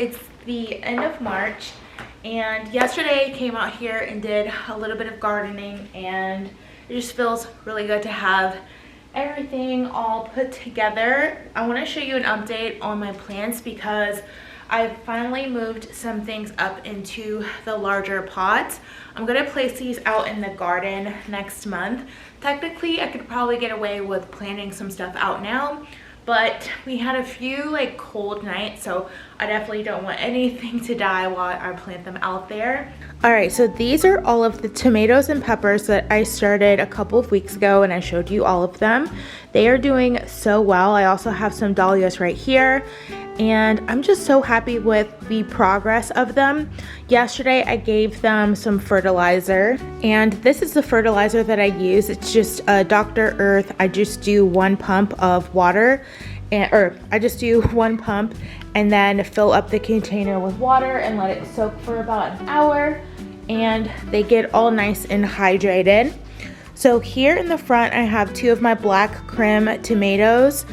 It's the end of March, and yesterday I came out here and did a little bit of gardening, and it just feels really good to have everything all put together. I want to show you an update on my plants because I finally moved some things up into the larger pots. I'm going to place these out in the garden next month. Technically, I could probably get away with planting some stuff out now, but we had a few cold nights, so I definitely don't want anything to die while I plant them out there. All right, so these are all of the tomatoes and peppers that I started a couple of weeks ago, and I showed you all of them. They are doing so well. I also have some dahlias right here, and I'm just so happy with the progress of them. Yesterday I gave them some fertilizer, and this is the fertilizer that I use. It's just Dr. Earth. I just do one pump of water, I just do one pump and then fill up the container with water and let it soak for about an hour, and they get all nice and hydrated. So here in the front I have two of my black Krim tomatoes.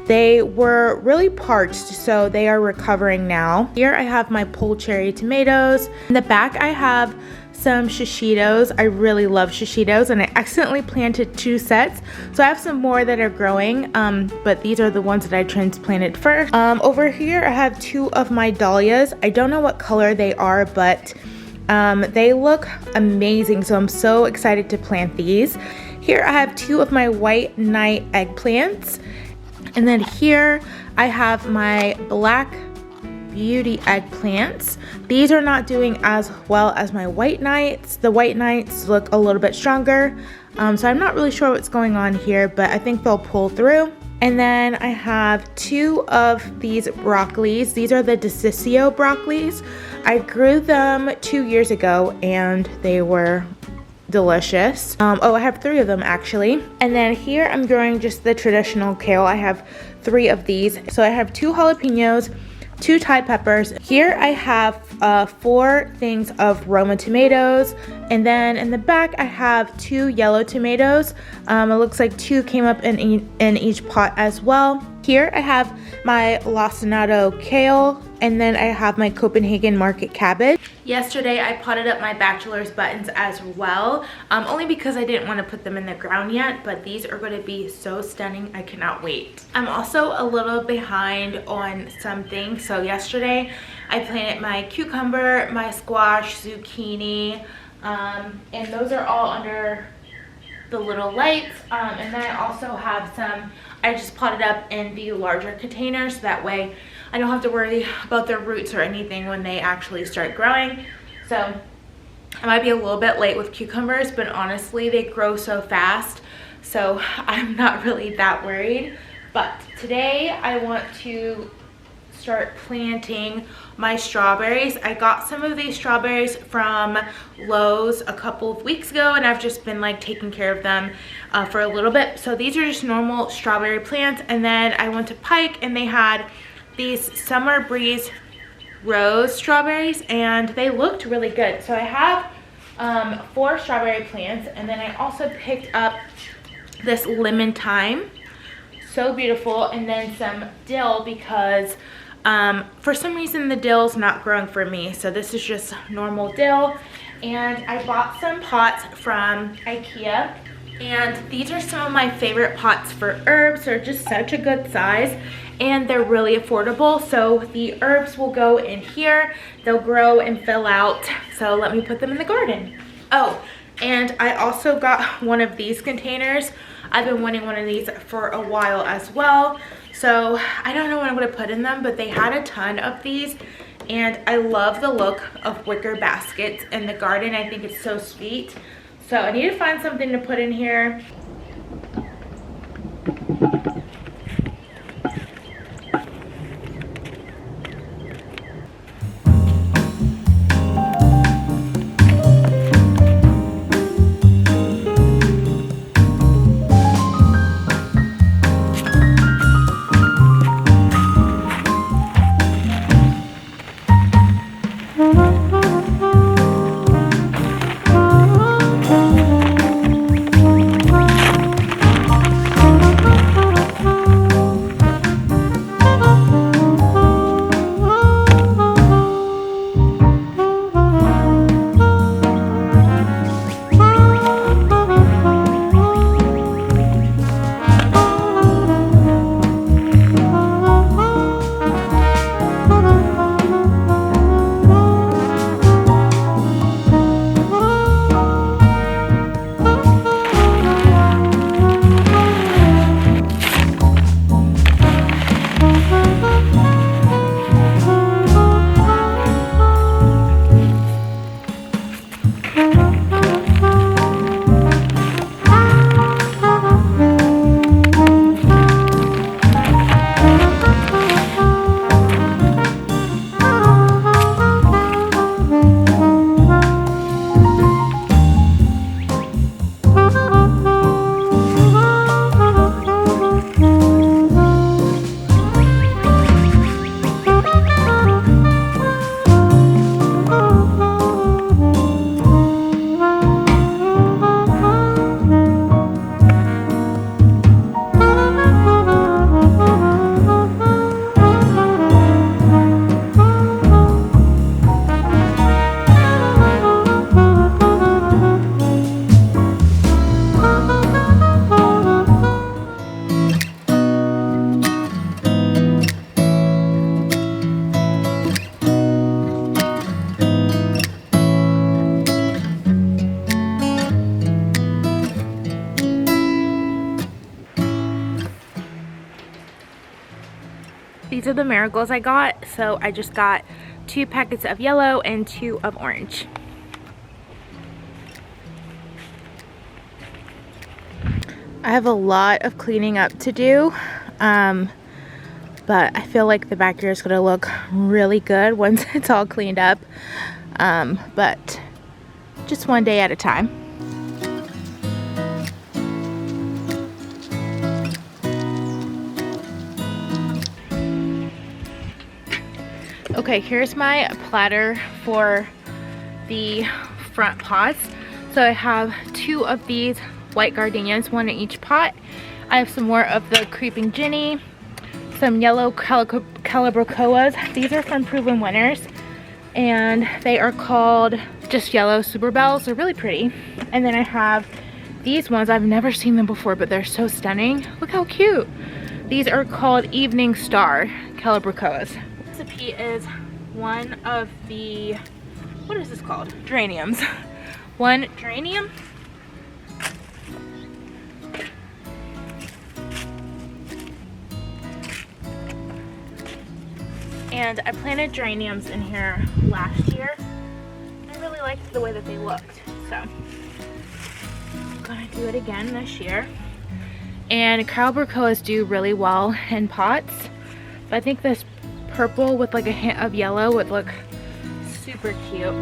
They were really parched, so they are recovering now. Here I have my pole cherry tomatoes. In the back I have some shishitos. I really love shishitos, and I accidentally planted 2 sets. So I have some more that are growing, but these are the ones that I transplanted first. Over here I have 2 of my dahlias. I don't know what color they are, but they look amazing, so I'm so excited to plant these. Here I have 2 of my white night eggplants. And then here I have my black beauty eggplants. These are not doing as well as my white nights. The white nights look a little bit stronger. So I'm not really sure what's going on here, but I think they'll pull through. And then I have 2 of these broccolis. These are the Decicio broccolis. I grew them 2 years ago and they were delicious. I have 3 of them actually. And then here I'm growing just the traditional kale. I have 3 of these. So I have 2 jalapenos, 2 Thai peppers. Here I have 4 things of Roma tomatoes, and then in the back I have 2 yellow tomatoes. It looks like 2 came up in each pot as well. Here I have my lacinato kale, and then I have my Copenhagen market cabbage. Yesterday I potted up my bachelor's buttons as well, only because I didn't want to put them in the ground yet, but these are going to be so stunning. I cannot wait. I'm also a little behind on some things. So yesterday I planted my cucumber, my squash, zucchini, and those are all under the little lights. And then I also have some I just potted up in the larger containers, so that way I don't have to worry about their roots or anything when they actually start growing. So I might be a little bit late with cucumbers, but honestly they grow so fast, so I'm not really that worried. But today I want to start planting my strawberries. I got some of these strawberries from LeRose a couple of weeks ago, and I've just been taking care of them for a little bit. So these are just normal strawberry plants. And then I went to Pike and they had these Summer Breeze Rose strawberries, and they looked really good. So I have 4 strawberry plants, and then I also picked up this lemon thyme, so beautiful, and then some dill because for some reason the dill's not growing for me, so this is just normal dill. And I bought some pots from IKEA, and these are some of my favorite pots for herbs. They're just such a good size, and they're really affordable. So the herbs will go in here, they'll grow and fill out. So let me put them in the garden. Oh, and I also got one of these containers. I've been wanting one of these for a while as well. So I don't know what I'm going to put in them, but they had a ton of these, and I love the look of wicker baskets in the garden. I think it's so sweet. So I need to find something to put in here. the marigolds I got, so I just got 2 packets of yellow and 2 of orange. I have a lot of cleaning up to do, but I feel like the backyard is going to look really good once it's all cleaned up, but just one day at a time. Okay, here's my platter for the front pots. So I have 2 of these white gardenias, 1 in each pot. I have some more of the creeping Jenny, some yellow calabricoas. These are from Proven Winners, and they are called just yellow super bells. They're really pretty. And then I have these ones. I've never seen them before, but they're so stunning. Look how cute. These are called Evening Star calabricoas. This recipe is one of the, what is this called? Geraniums. 1 geranium. And I planted geraniums in here last year. I really liked the way that they looked, so I'm gonna do it again this year. And calabricoas do really well in pots. But I think this purple with like a hint of yellow would look super cute.